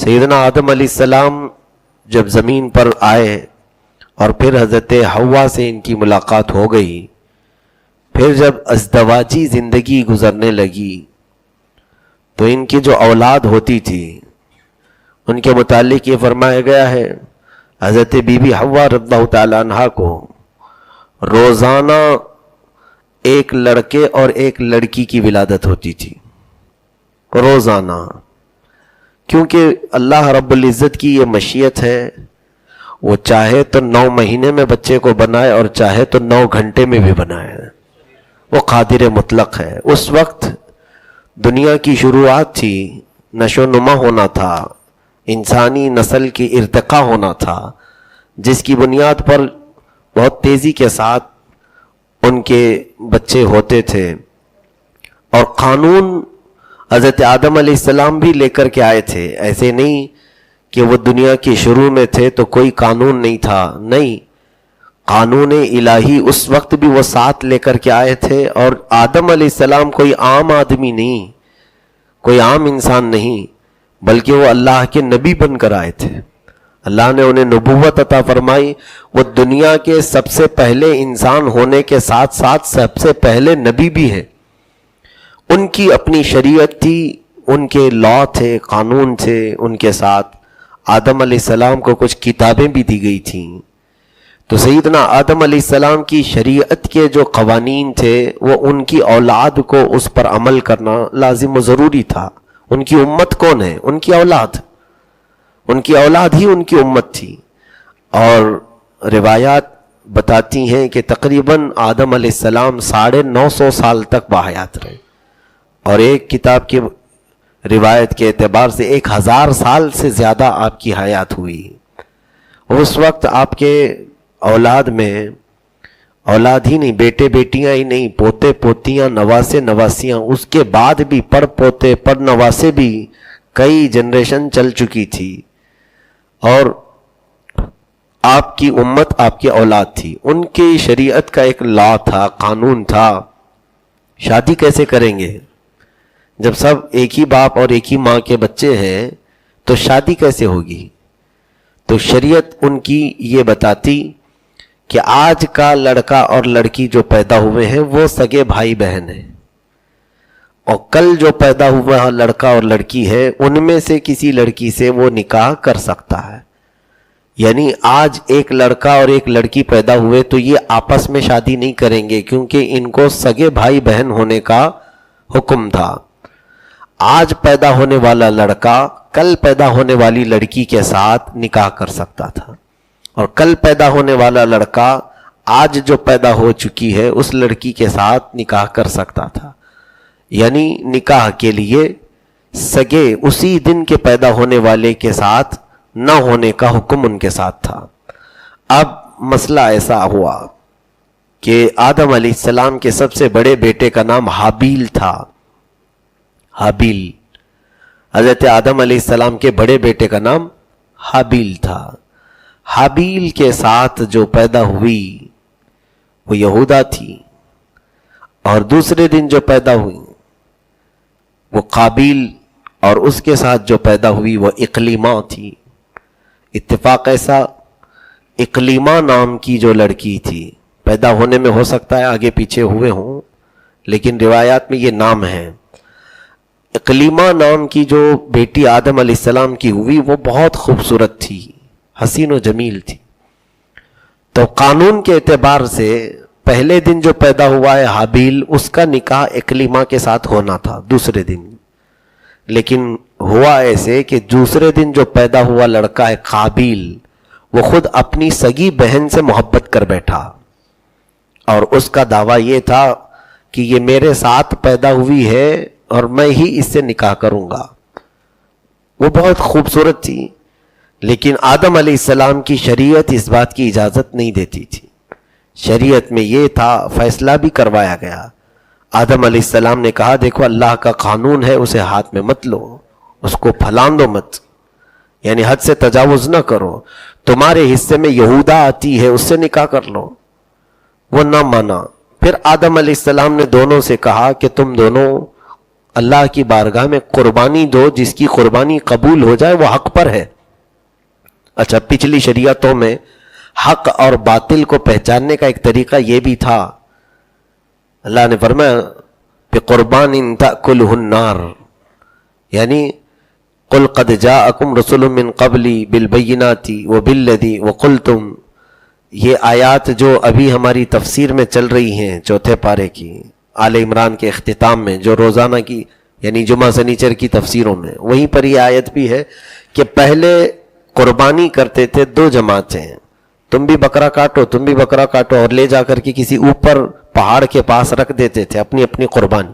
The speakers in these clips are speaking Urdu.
سیدنا آدم علیہ السلام جب زمین پر آئے اور پھر حضرت حوا سے ان کی ملاقات ہو گئی، پھر جب ازدواجی زندگی گزرنے لگی تو ان کی جو اولاد ہوتی تھی ان کے متعلق یہ فرمایا گیا ہے، حضرت بی بی حوا رضی اللہ تعالی عنہا کو روزانہ ایک لڑکے اور ایک لڑکی کی ولادت ہوتی تھی، روزانہ، کیونکہ اللہ رب العزت کی یہ مشیت ہے، وہ چاہے تو 9 مہینے میں بچے کو بنائے اور چاہے تو 9 گھنٹے میں بھی بنائے، وہ قادر مطلق ہے۔ اس وقت دنیا کی شروعات تھی، نشو و نما ہونا تھا، انسانی نسل کی ارتقاء ہونا تھا، جس کی بنیاد پر بہت تیزی کے ساتھ ان کے بچے ہوتے تھے، اور قانون حضرت آدم علیہ السلام بھی لے کر کے آئے تھے۔ ایسے نہیں کہ وہ دنیا کے شروع میں تھے تو کوئی قانون نہیں تھا، نہیں، قانون الہی اس وقت بھی وہ ساتھ لے کر کے آئے تھے۔ اور آدم علیہ السلام کوئی عام آدمی نہیں، کوئی عام انسان نہیں، بلکہ وہ اللہ کے نبی بن کر آئے تھے۔ اللہ نے انہیں نبوت عطا فرمائی، وہ دنیا کے سب سے پہلے انسان ہونے کے ساتھ ساتھ سب سے پہلے نبی بھی ہیں۔ ان کی اپنی شریعت تھی، ان کے لا تھے، قانون تھے، ان کے ساتھ آدم علیہ السلام کو کچھ کتابیں بھی دی گئی تھیں۔ تو سیدنا آدم علیہ السلام کی شریعت کے جو قوانین تھے وہ ان کی اولاد کو اس پر عمل کرنا لازم و ضروری تھا۔ ان کی امت کون ہے؟ ان کی اولاد، ان کی اولاد ہی ان کی امت تھی۔ اور روایات بتاتی ہیں کہ تقریباً آدم علیہ السلام 950 سال تک باحیات رہے، اور ایک کتاب کی روایت کے اعتبار سے 1000 سال سے زیادہ آپ کی حیات ہوئی۔ اس وقت آپ کے اولاد میں اولاد ہی نہیں، بیٹے بیٹیاں ہی نہیں، پوتے پوتیاں، نواسے نواسیاں، اس کے بعد بھی پڑ پوتے پڑ نواسے بھی کئی جنریشن چل چکی تھی، اور آپ کی امت آپ کی اولاد تھی۔ ان کی شریعت کا ایک لا تھا، قانون تھا، شادی کیسے کریں گے؟ جب سب ایک ہی باپ اور ایک ہی ماں کے بچے ہیں تو شادی کیسے ہوگی؟ تو شریعت ان کی یہ بتاتی کہ آج کا لڑکا اور لڑکی جو پیدا ہوئے ہیں وہ سگے بھائی بہن ہیں، اور کل جو پیدا ہوا لڑکا اور لڑکی ہے ان میں سے کسی لڑکی سے وہ نکاح کر سکتا ہے۔ یعنی آج ایک لڑکا اور ایک لڑکی پیدا ہوئے تو یہ آپس میں شادی نہیں کریں گے، کیونکہ ان کو سگے بھائی بہن ہونے کا حکم تھا۔ آج پیدا ہونے والا لڑکا کل پیدا ہونے والی لڑکی کے ساتھ نکاح کر سکتا تھا، اور کل پیدا ہونے والا لڑکا آج جو پیدا ہو چکی ہے اس لڑکی کے ساتھ نکاح کر سکتا تھا۔ یعنی نکاح کے لیے سگے اسی دن کے پیدا ہونے والے کے ساتھ نہ ہونے کا حکم ان کے ساتھ تھا۔ اب مسئلہ ایسا ہوا کہ آدم علیہ السلام کے سب سے بڑے بیٹے کا نام حابیل تھا۔ حابیل، حضرت آدم علیہ السلام کے بڑے بیٹے کا نام حابیل تھا۔ حابیل کے ساتھ جو پیدا ہوئی وہ یہودا تھی، اور دوسرے دن جو پیدا ہوئی وہ قابیل، اور اس کے ساتھ جو پیدا ہوئی وہ اقلیمہ تھی۔ اتفاق ایسا، اقلیمہ نام کی جو لڑکی تھی، پیدا ہونے میں ہو سکتا ہے آگے پیچھے ہوئے ہوں، لیکن روایات میں یہ نام ہے۔ اقلیمہ نام کی جو بیٹی آدم علیہ السلام کی ہوئی وہ بہت خوبصورت تھی، حسین و جمیل تھی۔ تو قانون کے اعتبار سے پہلے دن جو پیدا ہوا ہے حابیل، اس کا نکاح اقلیمہ کے ساتھ ہونا تھا دوسرے دن، لیکن ہوا ایسے کہ دوسرے دن جو پیدا ہوا لڑکا ہے قابیل، وہ خود اپنی سگی بہن سے محبت کر بیٹھا، اور اس کا دعویٰ یہ تھا کہ یہ میرے ساتھ پیدا ہوئی ہے اور میں ہی اس سے نکاح کروں گا۔ وہ بہت خوبصورت تھی، لیکن آدم علیہ السلام کی شریعت اس بات کی اجازت نہیں دیتی تھی۔ شریعت میں یہ تھا، فیصلہ بھی کروایا گیا۔ آدم علیہ السلام نے کہا دیکھو اللہ کا قانون ہے، اسے ہاتھ میں مت لو، اس کو پھلان دو مت، یعنی حد سے تجاوز نہ کرو۔ تمہارے حصے میں یہودا آتی ہے، اس سے نکاح کر لو۔ وہ نہ مانا۔ پھر آدم علیہ السلام نے دونوں سے کہا کہ تم دونوں اللہ کی بارگاہ میں قربانی دو، جس کی قربانی قبول ہو جائے وہ حق پر ہے۔ اچھا، پچھلی شریعتوں میں حق اور باطل کو پہچاننے کا ایک طریقہ یہ بھی تھا، اللہ نے فرمایا بِقُرْبَانٍ تَأْكُلُهُ النَّارُ، یعنی قُلْ قَدْ جَاءَكُمْ رُسُلٌ مِّن قَبْلِي بِالْبَيِّنَاتِ وَبِالَّذِي وَقُلْتُمْ، یہ آیات جو ابھی ہماری تفسیر میں چل رہی ہیں چوتھے پارے کی، آل عمران کے اختتام میں، جو روزانہ کی یعنی جمعہ سنیچر کی تفسیروں میں، وہیں پر یہ آیت بھی ہے کہ پہلے قربانی کرتے تھے دو جماعتیں، تم بھی بکرا کاٹو، تم بھی بکرا کاٹو، اور لے جا کر کے کسی اوپر پہاڑ کے پاس رکھ دیتے تھے اپنی اپنی قربانی۔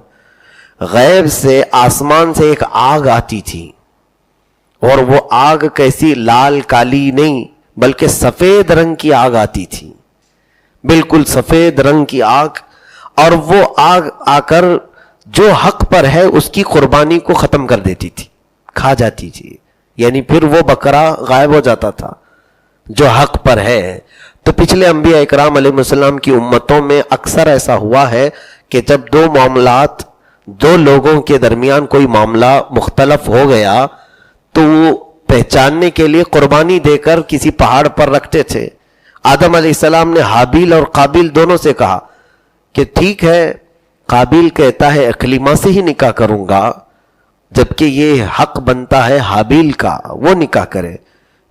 غیب سے، آسمان سے ایک آگ آتی تھی، اور وہ آگ کیسی لال کالی نہیں بلکہ سفید رنگ کی آگ آتی تھی، بالکل سفید رنگ کی آگ، اور وہ آگ آ کر جو حق پر ہے اس کی قربانی کو ختم کر دیتی تھی، کھا جاتی تھی، یعنی پھر وہ بکرا غائب ہو جاتا تھا جو حق پر ہے۔ تو پچھلے انبیاء اکرام علیہ السلام کی امتوں میں اکثر ایسا ہوا ہے کہ جب دو معاملات، دو لوگوں کے درمیان کوئی معاملہ مختلف ہو گیا تو وہ پہچاننے کے لیے قربانی دے کر کسی پہاڑ پر رکھتے تھے۔ آدم علیہ السلام نے حابیل اور قابیل دونوں سے کہا کہ ٹھیک ہے، قابیل کہتا ہے اقلیمہ سے ہی نکاح کروں گا، جبکہ یہ حق بنتا ہے حابیل کا، وہ نکاح کرے،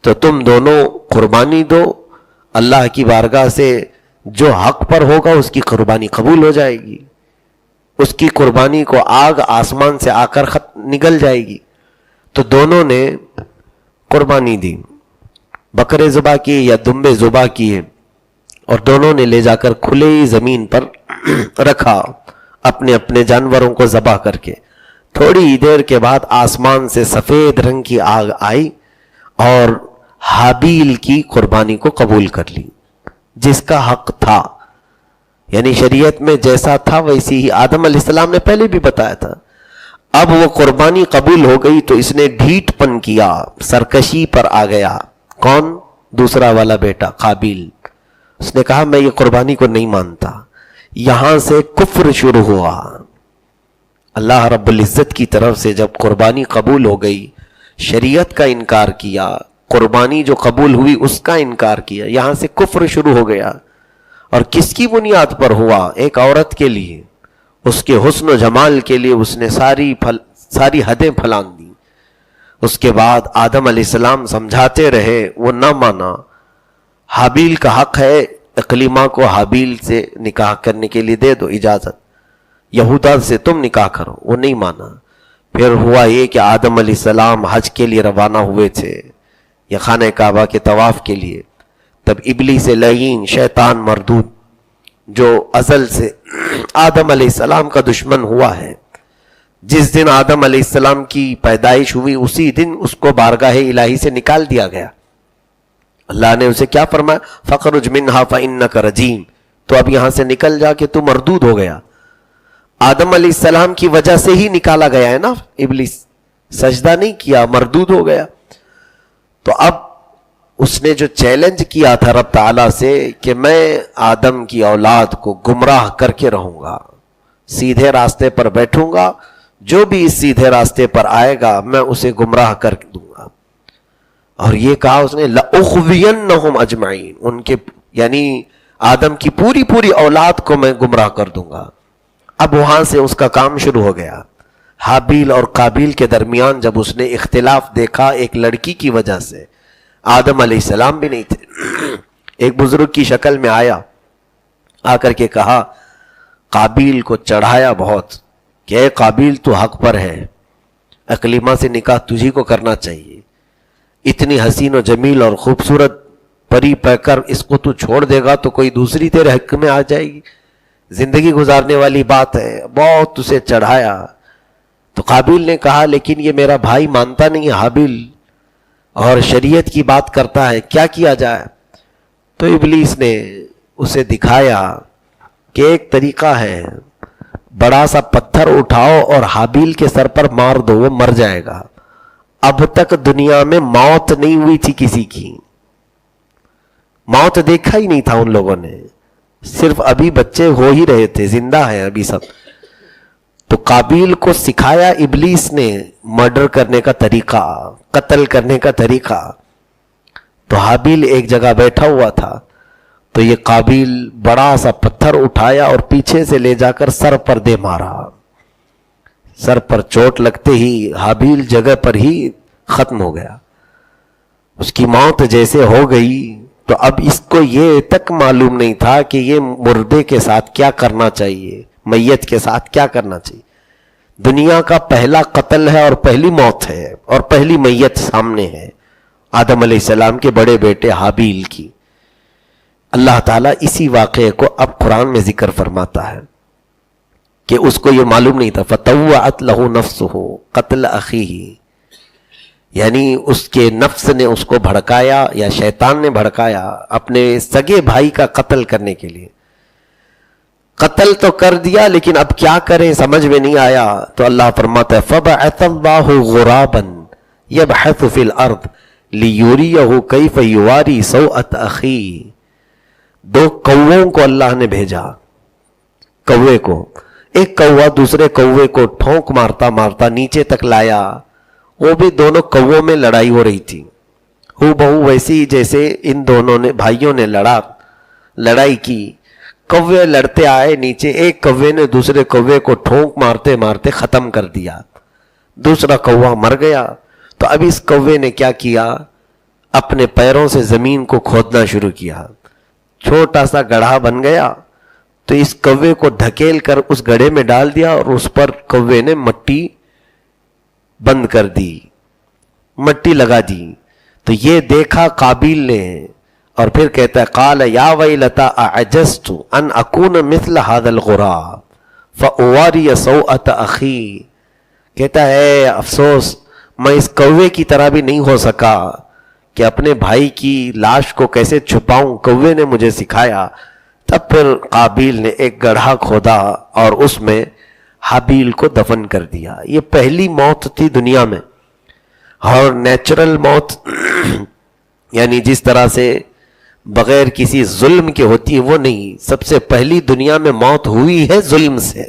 تو تم دونوں قربانی دو، اللہ کی بارگاہ سے جو حق پر ہوگا اس کی قربانی قبول ہو جائے گی، اس کی قربانی کو آگ آسمان سے آ کر نگل جائے گی۔ تو دونوں نے قربانی دی، بکرے ذبح کیے یا دمبے ذبح کیے، اور دونوں نے لے جا کر کھلے زمین پر رکھا اپنے اپنے جانوروں کو ذبح کر کے۔ تھوڑی دیر کے بعد آسمان سے سفید رنگ کی آگ آئی اور حابیل کی قربانی کو قبول کر لی، جس کا حق تھا، یعنی شریعت میں جیسا تھا ویسی ہی آدم علیہ السلام نے پہلے بھی بتایا تھا۔ اب وہ قربانی قبول ہو گئی تو اس نے ڈھیٹ پن کیا، سرکشی پر آ گیا۔ کون؟ دوسرا والا بیٹا قابیل۔ اس نے کہا میں یہ قربانی کو نہیں مانتا۔ یہاں سے کفر شروع ہوا۔ اللہ رب العزت کی طرف سے جب قربانی قبول ہو گئی، شریعت کا انکار کیا، قربانی جو قبول ہوئی اس کا انکار کیا، یہاں سے کفر شروع ہو گیا۔ اور کس کی بنیاد پر ہوا؟ ایک عورت کے لیے، اس کے حسن و جمال کے لیے اس نے ساری حدیں پھلانگ دی۔ اس کے بعد آدم علیہ السلام سمجھاتے رہے، وہ نہ مانا۔ حابیل کا حق ہے، اقلیمہ کو حابیل سے نکاح کرنے کے لیے دے دو اجازت، یہودا سے تم نکاح کرو، وہ نہیں مانا۔ پھر ہوا یہ کہ آدم علیہ السلام حج کے لیے روانہ ہوئے تھے یا خانہ کعبہ کے طواف کے لیے، تب ابلیس لعین، شیطان مردود، جو ازل سے آدم علیہ السلام کا دشمن ہوا ہے، جس دن آدم علیہ السلام کی پیدائش ہوئی اسی دن اس کو بارگاہ الہی سے نکال دیا گیا۔ اللہ نے اسے کیا فرمایا؟ فَخْرُجْ مِنْهَا فَإِنَّكَ رَجِيمٌ، تو اب یہاں سے نکل جا کہ تو مردود ہو گیا۔ آدم علیہ السلام کی وجہ سے ہی نکالا گیا ہے نا، ابلیس سجدہ نہیں کیا، مردود ہو گیا۔ تو اب اس نے جو چیلنج کیا تھا رب تعالیٰ سے کہ میں آدم کی اولاد کو گمراہ کر کے رہوں گا، سیدھے راستے پر بیٹھوں گا، جو بھی اس سیدھے راستے پر آئے گا میں اسے گمراہ کر دوں گا۔ اور یہ کہا اس نے لَأُغْوِيَنَّهُمْ أَجْمَعِينَ، ان کے یعنی آدم کی پوری اولاد کو میں گمراہ کر دوں گا۔ اب وہاں سے اس کا کام شروع ہو گیا۔ حابیل اور قابیل کے درمیان جب اس نے اختلاف دیکھا ایک لڑکی کی وجہ سے، آدم علیہ السلام بھی نہیں تھے، ایک بزرگ کی شکل میں آیا، آ کر کے کہا، قابیل کو چڑھایا بہت کہ اے قابیل تو حق پر ہے، اقلیمہ سے نکاح تجھی کو کرنا چاہیے، اتنی حسین و جمیل اور خوبصورت پری پہ کر اس کو تو چھوڑ دے گا تو کوئی دوسری تیرے حق میں آ جائے گی، زندگی گزارنے والی بات ہے، بہت اسے چڑھایا۔ تو قابیل نے کہا لیکن یہ میرا بھائی مانتا نہیں ہے حابیل، اور شریعت کی بات کرتا ہے، کیا کیا جائے؟ تو ابلیس نے اسے دکھایا کہ ایک طریقہ ہے، بڑا سا پتھر اٹھاؤ اور حابیل کے سر پر مار دو، وہ مر جائے گا۔ اب تک دنیا میں موت نہیں ہوئی تھی کسی کی، موت دیکھا ہی نہیں تھا ان لوگوں نے، صرف ابھی بچے ہو ہی رہے تھے، زندہ ہے ابھی سب۔ تو قابیل کو سکھایا ابلیس نے مرڈر کرنے کا طریقہ، قتل کرنے کا طریقہ. تو حابیل ایک جگہ بیٹھا ہوا تھا، تو یہ قابیل بڑا سا پتھر اٹھایا اور پیچھے سے لے جا کر سر پر دے مارا. سر پر چوٹ لگتے ہی حابیل جگہ پر ہی ختم ہو گیا، اس کی موت جیسے ہو گئی. تو اب اس کو یہ تک معلوم نہیں تھا کہ یہ مردے کے ساتھ کیا کرنا چاہیے، میت کے ساتھ کیا کرنا چاہیے. دنیا کا پہلا قتل ہے اور پہلی موت ہے اور پہلی میت سامنے ہے، آدم علیہ السلام کے بڑے بیٹے حابیل کی. اللہ تعالیٰ اسی واقعے کو اب قرآن میں ذکر فرماتا ہے کہ اس کو یہ معلوم نہیں تھا. فَطَوَّعَتْ لَهُ نَفْسُهُ قَتْلَ أَخِيهِ، یعنی اس کے نفس نے اس کو بھڑکایا یا شیطان نے بھڑکایا اپنے سگے بھائی کا قتل کرنے کے لیے. قتل تو کر دیا لیکن اب کیا کریں سمجھ میں نہیں آیا. تو اللہ فرماتا ہے فَبَعَثَ اللَّهُ غُرَابًا يَبْحَثُ فِي الْأَرْضِ لِيُرِيَهُ كَيْفَ يُوَارِي سَوْءَةَ أَخِيهِ. دو کووں کو اللہ نے بھیجا، کوے کو، ایک کوا دوسرے کوے کو ٹھونک مارتا مارتا نیچے تک لایا. وہ بھی دونوں کووں میں لڑائی ہو رہی تھی، ہو بہو ویسی جیسے ان دونوں نے بھائیوں نے لڑائی کی. کوے لڑتے آئے نیچے، ایک کوے نے دوسرے کوے کو ٹھونک مارتے مارتے ختم کر دیا، دوسرا کوا مر گیا. تو اب اس کوے نے کیا کیا، اپنے پیروں سے زمین کو کھودنا شروع کیا، چھوٹا سا گڑھا بن گیا. تو اس کوے کو دھکیل کر اس گڑھے میں ڈال دیا اور اس پر کوے نے مٹی بند کر دی، مٹی لگا دی. تو یہ دیکھا قابیل نے اور پھر کہتا ہے قال یا ویلتا اعجزت ان اکون مثل هذا الغراب فاواری سوءۃ اخی. کہتا ہے افسوس میں اس کوے کی طرح بھی نہیں ہو سکا کہ اپنے بھائی کی لاش کو کیسے چھپاؤں، کوے نے مجھے سکھایا. تب پھر قابیل نے ایک گڑھا کھودا اور اس میں حابیل کو دفن کر دیا. یہ پہلی موت تھی دنیا میں، اور نیچرل موت یعنی جس طرح سے بغیر کسی ظلم کے ہوتی ہے وہ نہیں. سب سے پہلی دنیا میں موت ہوئی ہے ظلم سے،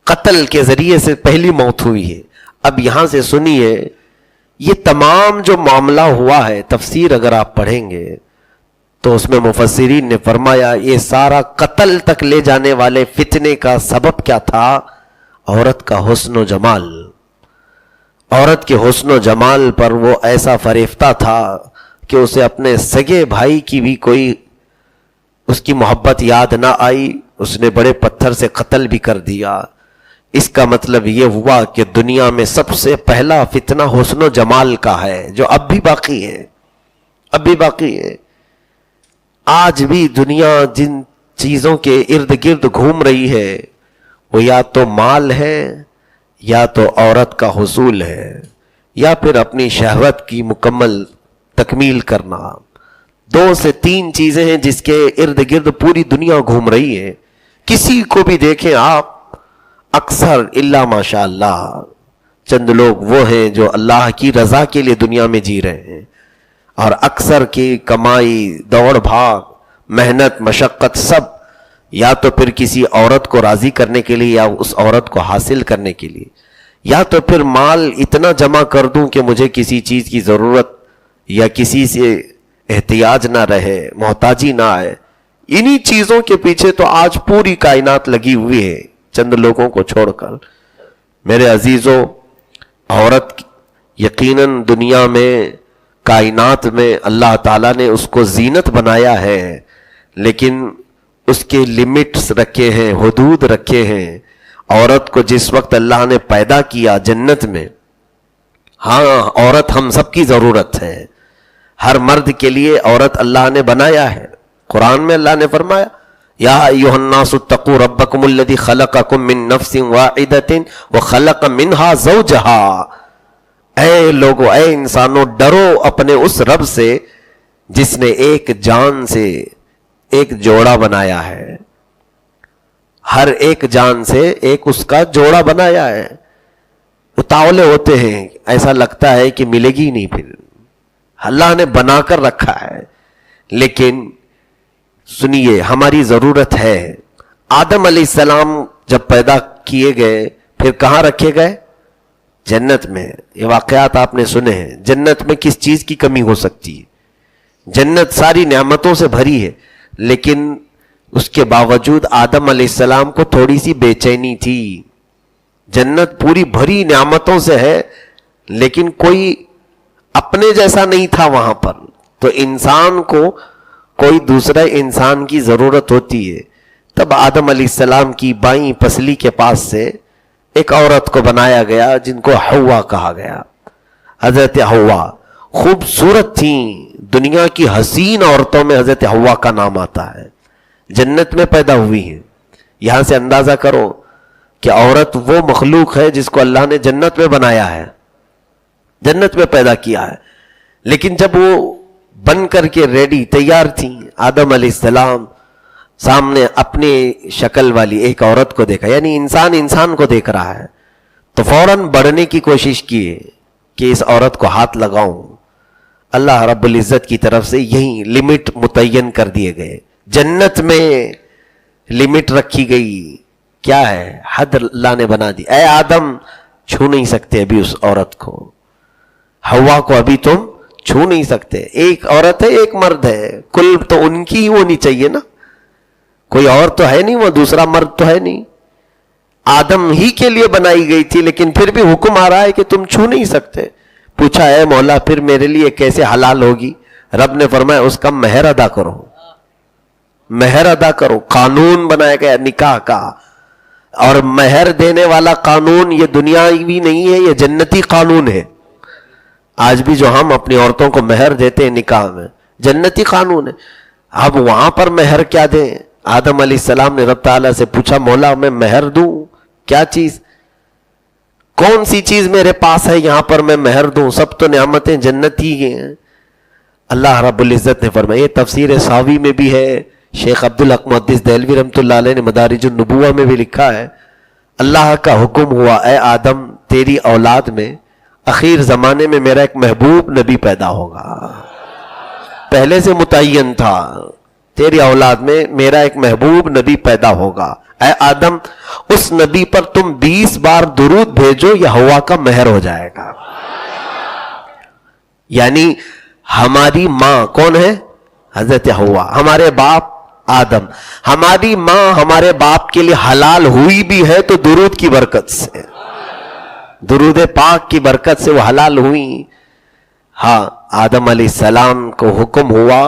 قتل کے ذریعے سے پہلی موت ہوئی ہے. اب یہاں سے سنیے، یہ تمام جو معاملہ ہوا ہے، تفسیر اگر آپ پڑھیں گے تو اس میں مفسرین نے فرمایا یہ سارا قتل تک لے جانے والے فتنے کا سبب کیا تھا، عورت کا حسن و جمال. عورت کے حسن و جمال پر وہ ایسا فریفتہ تھا کہ اسے اپنے سگے بھائی کی بھی کوئی اس کی محبت یاد نہ آئی، اس نے بڑے پتھر سے قتل بھی کر دیا. اس کا مطلب یہ ہوا کہ دنیا میں سب سے پہلا فتنہ حسن و جمال کا ہے، جو اب بھی باقی ہے، اب بھی باقی ہے. آج بھی دنیا جن چیزوں کے ارد گرد گھوم رہی ہے وہ یا تو مال ہے، یا تو عورت کا حصول ہے، یا پھر اپنی شہوت کی مکمل تکمیل کرنا. 2 سے 3 چیزیں ہیں جس کے ارد گرد پوری دنیا گھوم رہی ہے. کسی کو بھی دیکھیں آپ، اکثر الا ماشاء اللہ چند لوگ وہ ہیں جو اللہ کی رضا کے لیے دنیا میں جی رہے ہیں، اور اکثر کی کمائی، دوڑ بھاگ، محنت، مشقت سب یا تو پھر کسی عورت کو راضی کرنے کے لیے، یا اس عورت کو حاصل کرنے کے لیے، یا تو پھر مال اتنا جمع کر دوں کہ مجھے کسی چیز کی ضرورت یا کسی سے احتیاج نہ رہے، محتاجی نہ آئے. انہی چیزوں کے پیچھے تو آج پوری کائنات لگی ہوئی ہے چند لوگوں کو چھوڑ کر. میرے عزیزوں، عورت یقیناً دنیا میں، کائنات میں اللہ تعالیٰ نے اس کو زینت بنایا ہے، لیکن اس کے لمٹس رکھے ہیں، حدود رکھے ہیں. عورت کو جس وقت اللہ نے پیدا کیا جنت میں، ہاں عورت ہم سب کی ضرورت ہے، ہر مرد کے لیے عورت اللہ نے بنایا ہے. قرآن میں اللہ نے فرمایا یا ایھا الناس اتقوا ربکم الذی خلقکم من نفس واحدۃ وخلق منها زوجها. اے لوگو، اے انسانوں، ڈرو اپنے اس رب سے جس نے ایک جان سے ایک جوڑا بنایا ہے. ہر ایک جان سے ایک اس کا جوڑا بنایا ہے. اتاولے ہوتے ہیں، ایسا لگتا ہے کہ ملے گی نہیں، پھر اللہ نے بنا کر رکھا ہے. لیکن سنیے، ہماری ضرورت ہے. آدم علیہ السلام جب پیدا کیے گئے پھر کہاں رکھے گئے؟ جنت میں. یہ واقعات آپ نے سنے ہیں. جنت میں کس چیز کی کمی ہو سکتی ہے؟ جنت ساری نعمتوں سے بھری ہے، لیکن اس کے باوجود آدم علیہ السلام کو تھوڑی سی بے چینی تھی. جنت پوری بھری نعمتوں سے ہے لیکن کوئی اپنے جیسا نہیں تھا وہاں پر. تو انسان کو کوئی دوسرا انسان کی ضرورت ہوتی ہے. تب آدم علیہ السلام کی بائیں پسلی کے پاس سے ایک عورت کو بنایا گیا جن کو حوا کہا گیا. حضرت حوا خوبصورت تھیں. دنیا کی حسین عورتوں میں حضرت حوا کا نام آتا ہے. جنت میں پیدا ہوئی ہیں. یہاں سے اندازہ کرو کہ عورت وہ مخلوق ہے جس کو اللہ نے جنت میں بنایا ہے، جنت میں پیدا کیا ہے. لیکن جب وہ بن کر کے ریڈی تیار تھیں، آدم علیہ السلام سامنے اپنی شکل والی ایک عورت کو دیکھا، یعنی انسان کو دیکھ رہا ہے، تو فوراً بڑھنے کی کوشش کی کہ اس عورت کو ہاتھ لگاؤں. اللہ رب العزت کی طرف سے یہی لمٹ متعین کر دیے گئے. جنت میں لمٹ رکھی گئی. کیا ہے؟ حد اللہ نے بنا دی. اے آدم چھو نہیں سکتے ابھی اس عورت کو، حوا کو ابھی تم چھو نہیں سکتے. ایک عورت ہے ایک مرد ہے، کل تو ان کی ہی ہونی چاہیے نا. کوئی اور تو ہے نہیں، وہ دوسرا مرد تو ہے نہیں. آدم ہی کے لیے بنائی گئی تھی لیکن پھر بھی حکم آ رہا ہے کہ تم چھو نہیں سکتے. پوچھا اے مولا پھر میرے لیے کیسے حلال ہوگی؟ رب نے فرمایا اس کا مہر ادا کرو، مہر ادا کرو. قانون بنایا گیا نکاح کا، اور مہر دینے والا قانون یہ دنیاوی نہیں ہے، یہ جنتی قانون ہے. آج بھی جو ہم اپنی عورتوں کو مہر دیتے ہیں نکاح میں، جنتی قانون ہے. اب وہاں پر مہر کیا دیں؟ آدم علیہ السلام نے رب تعالیٰ سے پوچھا مولا میں مہر دوں کیا چیز؟ کون سی چیز میرے پاس ہے یہاں پر میں مہر دوں؟ سب تو نعمتیں جنتی ہیں. اللہ رب العزت نے فرمایا، یہ تفسیر ساوی میں بھی ہے، شیخ عبدالحق محدث دہلوی رحمۃ اللہ علیہ نے مدارج النبوہ میں بھی لکھا ہے. اللہ کا حکم ہوا اے آدم تیری اولاد میں اخیر زمانے میں میرا ایک محبوب نبی پیدا ہوگا. پہلے سے متعین تھا، تیری اولاد میں میرا ایک محبوب نبی پیدا ہوگا. اے آدم اس نبی پر تم 20 بار درود بھیجو، یہ حوا کا مہر ہو جائے گا. یعنی ہماری ماں کون ہے؟ حضرت حوا. ہمارے باپ آدم. ہماری ماں ہمارے باپ کے لیے حلال ہوئی بھی ہے تو درود کی برکت سے، درود پاک کی برکت سے وہ حلال ہوئی. ہاں آدم علیہ السلام کو حکم ہوا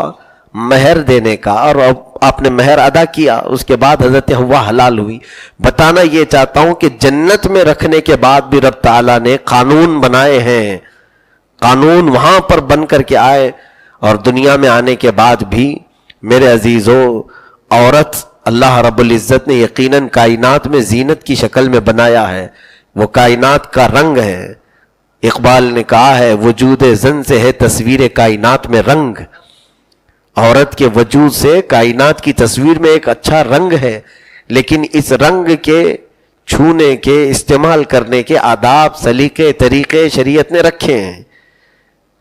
مہر دینے کا اور آپ نے مہر ادا کیا. اس کے بعد حضرت حوا حلال ہوئی. بتانا یہ چاہتا ہوں کہ جنت میں رکھنے کے بعد بھی رب تعالیٰ نے قانون بنائے ہیں. قانون وہاں پر بن کر کے آئے اور دنیا میں آنے کے بعد بھی میرے عزیزو عورت اللہ رب العزت نے یقیناً کائنات میں زینت کی شکل میں بنایا ہے. وہ کائنات کا رنگ ہے. اقبال نے کہا ہے وجود زن سے ہے تصویر کائنات میں رنگ. عورت کے وجود سے کائنات کی تصویر میں ایک اچھا رنگ ہے، لیکن اس رنگ کے چھونے کے استعمال کرنے کے آداب سلیقے طریقے شریعت نے رکھے ہیں.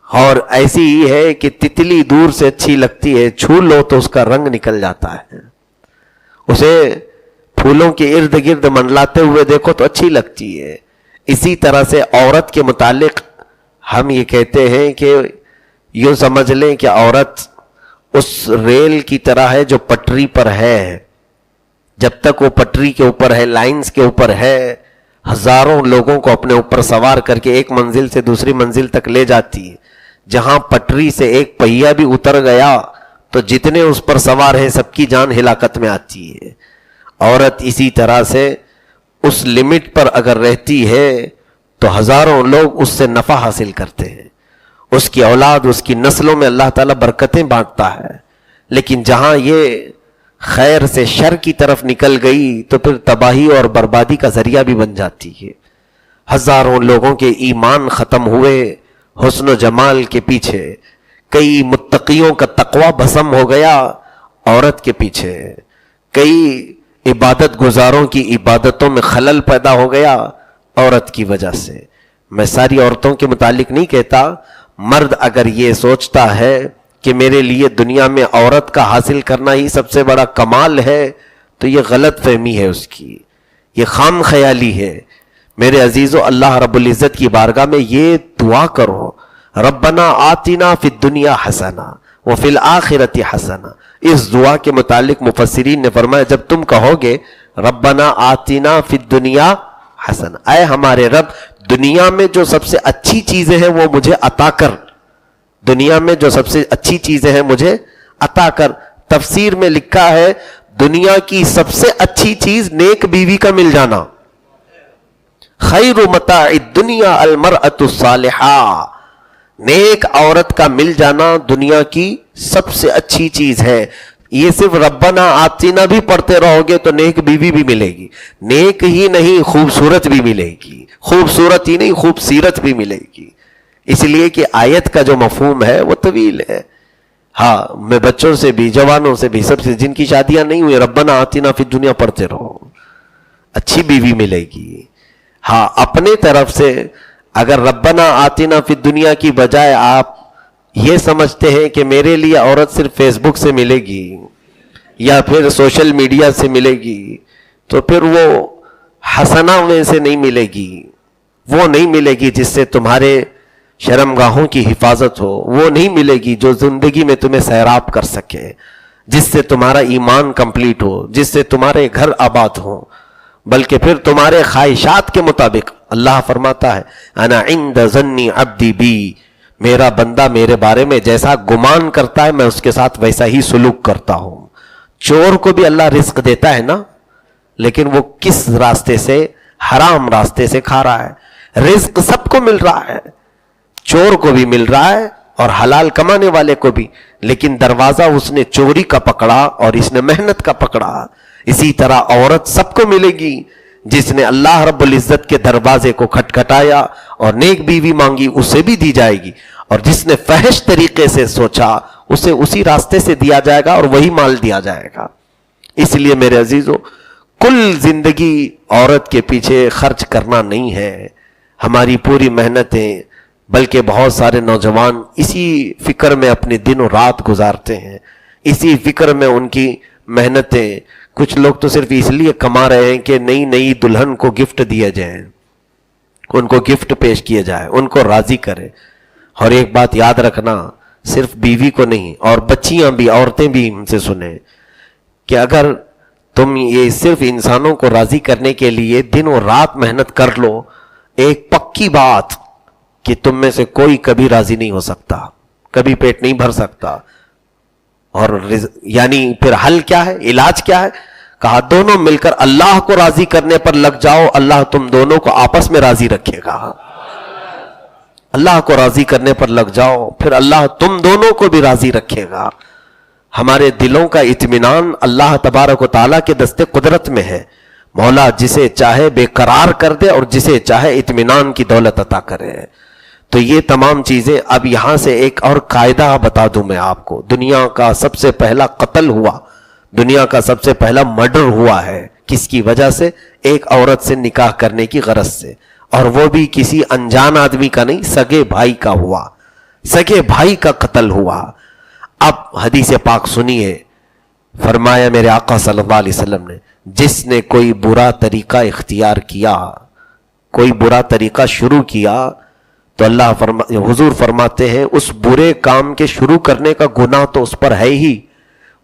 اور ایسی ہی ہے کہ تتلی دور سے اچھی لگتی ہے، چھو لو تو اس کا رنگ نکل جاتا ہے. اسے پھولوں کے ارد گرد منڈلاتے ہوئے دیکھو تو اچھی لگتی ہے. اسی طرح سے عورت کے متعلق ہم یہ کہتے ہیں کہ یوں سمجھ لیں کہ عورت اس ریل کی طرح ہے جو پٹری پر ہے. جب تک وہ پٹری کے اوپر ہے، لائنز کے اوپر ہے، ہزاروں لوگوں کو اپنے اوپر سوار کر کے ایک منزل سے دوسری منزل تک لے جاتی ہے. جہاں پٹری سے ایک پہیا بھی اتر گیا تو جتنے اس پر سوار ہیں سب کی جان ہلاکت میں آتی ہے. عورت اسی طرح سے اس لمٹ پر اگر رہتی ہے تو ہزاروں لوگ اس سے نفع حاصل کرتے ہیں. اس کی اولاد، اس کی نسلوں میں اللہ تعالیٰ برکتیں بانٹتا ہے. لیکن جہاں یہ خیر سے شر کی طرف نکل گئی تو پھر تباہی اور بربادی کا ذریعہ بھی بن جاتی ہے. ہزاروں لوگوں کے ایمان ختم ہوئے حسن و جمال کے پیچھے. کئی متقیوں کا تقوی بھسم ہو گیا عورت کے پیچھے. کئی عبادت گزاروں کی عبادتوں میں خلل پیدا ہو گیا عورت کی وجہ سے. میں ساری عورتوں کے متعلق نہیں کہتا. مرد اگر یہ سوچتا ہے کہ میرے لیے دنیا میں عورت کا حاصل کرنا ہی سب سے بڑا کمال ہے تو یہ غلط فہمی ہے اس کی. یہ خام خیالی ہے. میرے عزیزو، اللہ رب العزت کی بارگاہ میں یہ دعا کرو، ربنا آتنا فی الدنیا حسنہ وفی الآخرۃ حسنہ. اس دعا کے متعلق مفسرین نے فرمایا جب تم کہو گے ربنا آتنا فی الدنیا حسنہ، اے ہمارے رب دنیا میں جو سب سے اچھی چیزیں ہیں وہ مجھے عطا کر، دنیا میں جو سب سے اچھی چیزیں ہیں مجھے عطا کر. تفسیر میں لکھا ہے دنیا کی سب سے اچھی چیز نیک بیوی کا مل جانا. خیر متاع الدنیا المرأۃ الصالحہ، نیک عورت کا مل جانا دنیا کی سب سے اچھی چیز ہے. یہ صرف ربنا آتینا بھی پڑھتے رہو گے تو نیک بیوی بھی ملے گی، نیک ہی نہیں خوبصورت بھی ملے گی، خوبصورت ہی نہیں خوبصیرت بھی ملے گی. اس لیے کہ آیت کا جو مفہوم ہے وہ طویل ہے. ہاں، میں بچوں سے بھی، جوانوں سے بھی، سب سے جن کی شادیاں نہیں ہوئی ربنا آتینا فی الدنیا پڑھتے رہو، اچھی بیوی ملے گی. ہاں، اپنے طرف سے اگر ربنا آتینا فی الدنیا کی بجائے آپ یہ سمجھتے ہیں کہ میرے لیے عورت صرف فیس بک سے ملے گی یا پھر سوشل میڈیا سے ملے گی، تو پھر وہ حسنہ میں سے نہیں ملے گی، وہ نہیں ملے گی جس سے تمہارے شرمگاہوں کی حفاظت ہو، وہ نہیں ملے گی جو زندگی میں تمہیں سیراب کر سکے، جس سے تمہارا ایمان کمپلیٹ ہو، جس سے تمہارے گھر آباد ہو، بلکہ پھر تمہارے خواہشات کے مطابق. اللہ فرماتا ہے انا عند ظن عبدی بی، میرا بندہ میرے بارے میں جیسا گمان کرتا ہے میں اس کے ساتھ ویسا ہی سلوک کرتا ہوں. چور کو بھی اللہ رزق دیتا ہے نا، لیکن وہ کس راستے سے؟ حرام راستے سے کھا رہا ہے. رزق سب کو مل رہا ہے، چور کو بھی مل رہا ہے اور حلال کمانے والے کو بھی، لیکن دروازہ اس نے چوری کا پکڑا اور اس نے محنت کا پکڑا. اسی طرح عورت سب کو ملے گی، جس نے اللہ رب العزت کے دروازے کو کھٹکھٹایا اور نیک بیوی مانگی اسے بھی دی جائے گی، اور جس نے فحش طریقے سے سوچا اسے اسی راستے سے دیا جائے گا اور وہی مال دیا جائے گا. اس لیے میرے عزیزو، کل زندگی عورت کے پیچھے خرچ کرنا نہیں ہے. ہماری پوری محنتیں، بلکہ بہت سارے نوجوان اسی فکر میں اپنے دن و رات گزارتے ہیں، اسی فکر میں ان کی محنتیں. کچھ لوگ تو صرف اس لیے کما رہے ہیں کہ نئی نئی دلہن کو گفٹ دیے جائیں، ان کو گفٹ پیش کیے جائے، ان کو راضی کرے. اور ایک بات یاد رکھنا، صرف بیوی کو نہیں، اور بچیاں بھی، عورتیں بھی ہم سے سنیں کہ اگر تم یہ صرف انسانوں کو راضی کرنے کے لیے دن و رات محنت کر لو، ایک پکی بات کہ تم میں سے کوئی کبھی راضی نہیں ہو سکتا، کبھی پیٹ نہیں بھر سکتا. اور یعنی پھر حل کیا ہے، علاج کیا ہے؟ کہا دونوں مل کر اللہ کو راضی کرنے پر لگ جاؤ، اللہ تم دونوں کو آپس میں راضی رکھے گا. اللہ کو راضی کرنے پر لگ جاؤ، پھر اللہ تم دونوں کو بھی راضی رکھے گا. ہمارے دلوں کا اطمینان اللہ تبارک و تعالیٰ کے دستے قدرت میں ہے. مولا جسے چاہے بے قرار کر دے اور جسے چاہے اطمینان کی دولت عطا کرے. تو یہ تمام چیزیں. اب یہاں سے ایک اور قاعدہ بتا دوں میں آپ کو. دنیا کا سب سے پہلا قتل ہوا، دنیا کا سب سے پہلا مرڈر ہوا ہے، کس کی وجہ سے؟ ایک عورت سے نکاح کرنے کی غرض سے، اور وہ بھی کسی انجان آدمی کا نہیں، سگے بھائی کا ہوا، سگے بھائی کا قتل ہوا. اب حدیث پاک سنیے، فرمایا میرے آقا صلی اللہ علیہ وسلم نے، جس نے کوئی برا طریقہ اختیار کیا، کوئی برا طریقہ شروع کیا، تو حضور فرماتے ہیں اس برے کام کے شروع کرنے کا گناہ تو اس پر ہے ہی،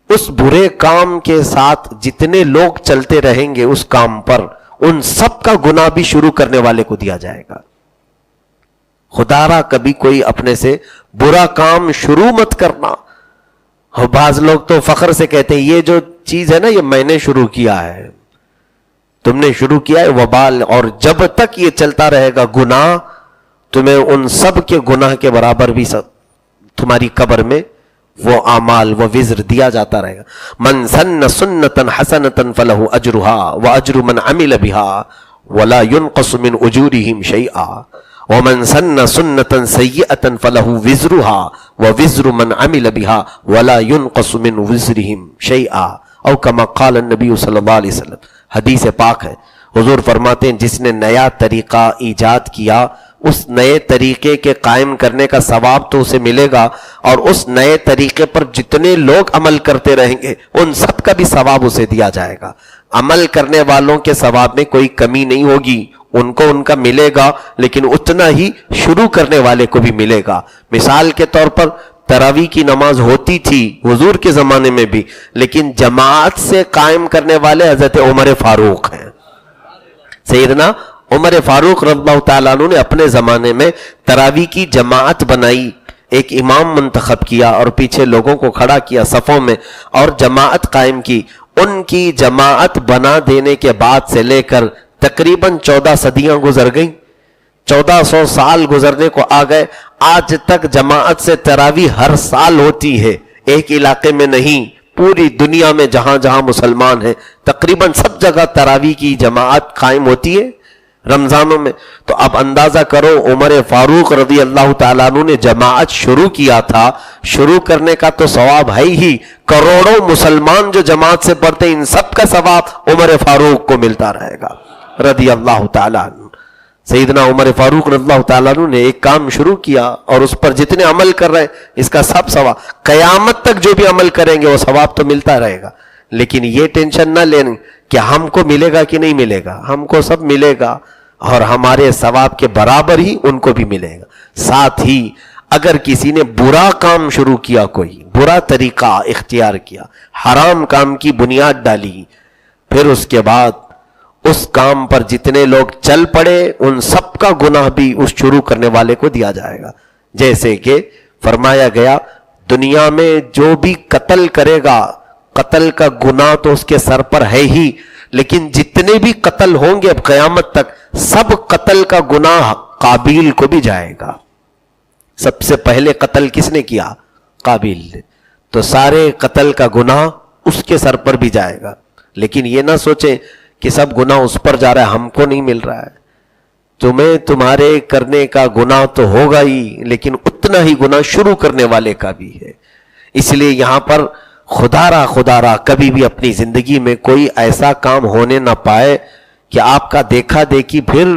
اس برے کام کے ساتھ جتنے لوگ چلتے رہیں گے اس کام پر، ان سب کا گناہ بھی شروع کرنے والے کو دیا جائے گا. خدا را کبھی کوئی اپنے سے برا کام شروع مت کرنا. بعض لوگ تو فخر سے کہتے ہیں یہ جو چیز ہے نا یہ میں نے شروع کیا ہے. تم نے شروع کیا ہے وبال، اور جب تک یہ چلتا رہے گا گناہ، تمہیں ان سب کے گناہ کے برابر بھی تمہاری قبر میں وہ اعمال، وہ وزر دیا جاتا رہے گا. من سن سنتا حسنتا فلہ اجرها واجر من عمل بها ولا ينقص من اجورهم شيئا ومن سن سنتا سیئتا فلہ وزرها ووزر من عمل بها ولا ينقص من وزرهم شيئا او کما قال النبی صلی اللہ علیہ وسلم. حدیث پاک ہے، حضور فرماتے ہیں جس نے نیا طریقہ ایجاد کیا، اس نئے طریقے کے قائم کرنے کا ثواب تو اسے ملے گا، اور اس نئے طریقے پر جتنے لوگ عمل کرتے رہیں گے ان سب کا بھی ثواب اسے دیا جائے گا. عمل کرنے والوں کے ثواب میں کوئی کمی نہیں ہوگی، ان کو ان کا ملے گا، لیکن اتنا ہی شروع کرنے والے کو بھی ملے گا۔ مثال کے طور پر تراویح کی نماز ہوتی تھی حضور کے زمانے میں بھی، لیکن جماعت سے قائم کرنے والے حضرت عمر فاروق ہیں۔ سیدنا عمر فاروق رضی اللہ تعالیٰ عنہ نے اپنے زمانے میں تراویح کی جماعت بنائی، ایک امام منتخب کیا اور پیچھے لوگوں کو کھڑا کیا صفوں میں اور جماعت قائم کی۔ ان کی جماعت بنا دینے کے بعد سے لے کر تقریباً 14 صدیاں گزر گئیں، 1400 سال گزرنے کو آ گئے، آج تک جماعت سے تراویح ہر سال ہوتی ہے، ایک علاقے میں نہیں، پوری دنیا میں جہاں جہاں مسلمان ہیں تقریباً سب جگہ تراویح کی جماعت قائم ہوتی ہے رمضانوں میں۔ تو اب اندازہ کرو عمر فاروق رضی اللہ تعالیٰ عنہ نے جماعت شروع کیا تھا، شروع کرنے کا تو ثواب ہے ہی، کروڑوں مسلمان جو جماعت سے پڑھتے ان سب کا ثواب عمر فاروق کو ملتا رہے گا رضی اللہ تعالیٰ عنہ۔ سیدنا عمر فاروق رضی اللہ تعالیٰ عنہ نے ایک کام شروع کیا اور اس پر جتنے عمل کر رہے ہیں اس کا سب ثواب، قیامت تک جو بھی عمل کریں گے وہ ثواب تو ملتا رہے گا، لیکن یہ ٹینشن نہ لیں کہ ہم کو ملے گا کہ نہیں ملے گا، ہم کو سب ملے گا اور ہمارے ثواب کے برابر ہی ان کو بھی ملے گا۔ ساتھ ہی اگر کسی نے برا کام شروع کیا، کوئی برا طریقہ اختیار کیا، حرام کام کی بنیاد ڈالی، پھر اس کے بعد اس کام پر جتنے لوگ چل پڑے ان سب کا گناہ بھی اس شروع کرنے والے کو دیا جائے گا۔ جیسے کہ فرمایا گیا دنیا میں جو بھی قتل کرے گا قتل کا گناہ تو اس کے سر پر ہے ہی، لیکن جتنے بھی قتل ہوں گے اب قیامت تک سب قتل کا گناہ قابیل کو بھی جائے گا۔ سب سے پہلے قتل کس نے کیا؟ قابیل نے، تو سارے قتل کا گناہ اس کے سر پر بھی جائے گا۔ لیکن یہ نہ سوچیں کہ سب گناہ اس پر جا رہا ہے، ہم کو نہیں مل رہا ہے۔ تمہیں تمہارے کرنے کا گناہ تو ہوگا ہی، لیکن اتنا ہی گناہ شروع کرنے والے کا بھی ہے۔ اس لیے یہاں پر خدا را کبھی بھی اپنی زندگی میں کوئی ایسا کام ہونے نہ پائے کہ آپ کا دیکھا دیکھی پھر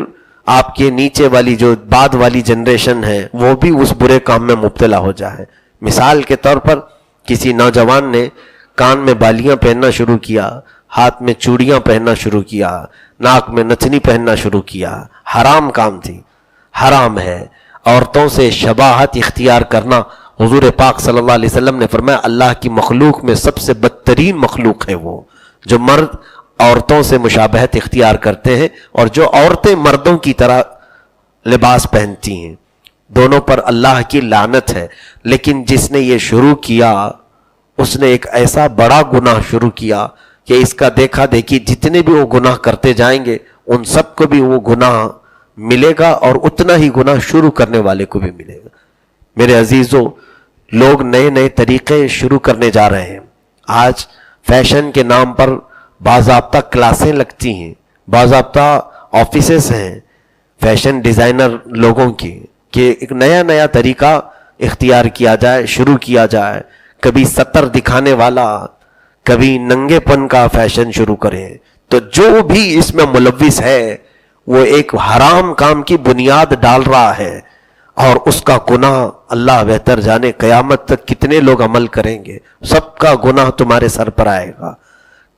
آپ کے نیچے والی جو بعد والی جنریشن ہے وہ بھی اس برے کام میں مبتلا ہو جائے۔ مثال کے طور پر کسی نوجوان نے کان میں بالیاں پہننا شروع کیا، ہاتھ میں چوڑیاں پہننا شروع کیا، ناک میں نتنی پہننا شروع کیا، حرام کام تھی، حرام ہے۔ عورتوں سے شباہت اختیار کرنا، حضور پاک صلی اللہ علیہ وسلم نے فرمایا اللہ کی مخلوق میں سب سے بدترین مخلوق ہے وہ جو مرد عورتوں سے مشابہت اختیار کرتے ہیں اور جو عورتیں مردوں کی طرح لباس پہنتی ہیں، دونوں پر اللہ کی لعنت ہے۔ لیکن جس نے یہ شروع کیا اس نے ایک ایسا بڑا گناہ شروع کیا کہ اس کا دیکھا دیکھی جتنے بھی وہ گناہ کرتے جائیں گے ان سب کو بھی وہ گناہ ملے گا اور اتنا ہی گناہ شروع کرنے والے کو بھی ملے گا۔ میرے عزیزو، لوگ نئے نئے طریقے شروع کرنے جا رہے ہیں۔ آج فیشن کے نام پر باضابطہ کلاسیں لگتی ہیں، باضابطہ آفیسز ہیں فیشن ڈیزائنر لوگوں کی کہ ایک نیا نیا طریقہ اختیار کیا جائے، شروع کیا جائے، کبھی سطر دکھانے والا، کبھی ننگے پن کا فیشن شروع کریں۔ تو جو بھی اس میں ملوث ہے وہ ایک حرام کام کی بنیاد ڈال رہا ہے اور اس کا گناہ اللہ بہتر جانے قیامت تک کتنے لوگ عمل کریں گے، سب کا گناہ تمہارے سر پر آئے گا۔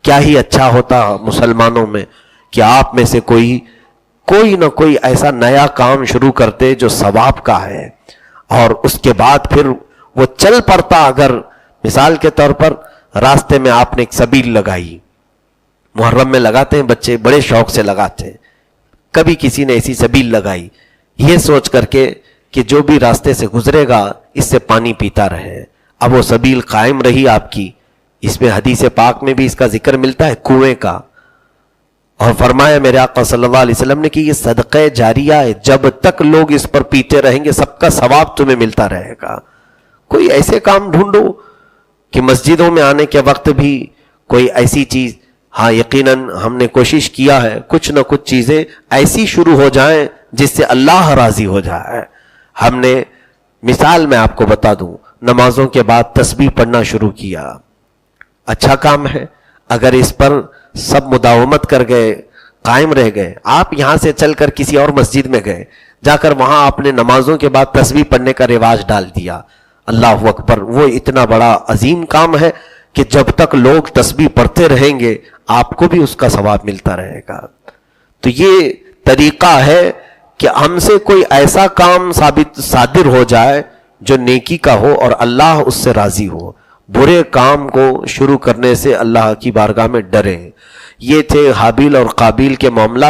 کیا ہی اچھا ہوتا مسلمانوں میں کہ آپ میں سے کوئی نہ کوئی ایسا نیا کام شروع کرتے جو ثواب کا ہے اور اس کے بعد پھر وہ چل پڑتا۔ اگر مثال کے طور پر راستے میں آپ نے ایک سبیل لگائی، محرم میں لگاتے ہیں بچے، بڑے شوق سے لگاتے ہیں، کبھی کسی نے ایسی سبیل لگائی یہ سوچ کر کے کہ جو بھی راستے سے گزرے گا اس سے پانی پیتا رہے، اب وہ سبیل قائم رہی آپ کی۔ اس میں حدیث پاک میں بھی اس کا ذکر ملتا ہے کنویں کا، اور فرمایا میرے آقا صلی اللہ علیہ وسلم نے کہ یہ صدقہ جاریہ ہے، جب تک لوگ اس پر پیتے رہیں گے سب کا ثواب تمہیں ملتا رہے گا۔ کوئی ایسے کام ڈھونڈو کہ مسجدوں میں آنے کے وقت بھی کوئی ایسی چیز، ہاں یقیناً ہم نے کوشش کیا ہے کچھ نہ کچھ چیزیں ایسی شروع ہو جائیں جس سے اللہ راضی ہو جائے۔ ہم نے مثال میں آپ کو بتا دوں، نمازوں کے بعد تسبیح پڑھنا شروع کیا، اچھا کام ہے۔ اگر اس پر سب مداومت کر گئے، قائم رہ گئے، آپ یہاں سے چل کر کسی اور مسجد میں گئے، جا کر وہاں آپ نے نمازوں کے بعد تسبیح پڑھنے کا رواج ڈال دیا، اللہ اکبر، وہ اتنا بڑا عظیم کام ہے کہ جب تک لوگ تسبیح پڑھتے رہیں گے آپ کو بھی اس کا ثواب ملتا رہے گا. تو یہ طریقہ ہے کہ ہم سے کوئی ایسا کام صادر ہو جائے جو نیکی کا ہو اور اللہ اس سے راضی ہو. برے کام کو شروع کرنے سے اللہ کی بارگاہ میں ڈریں. یہ تھے حابیل اور قابیل کے معاملہ.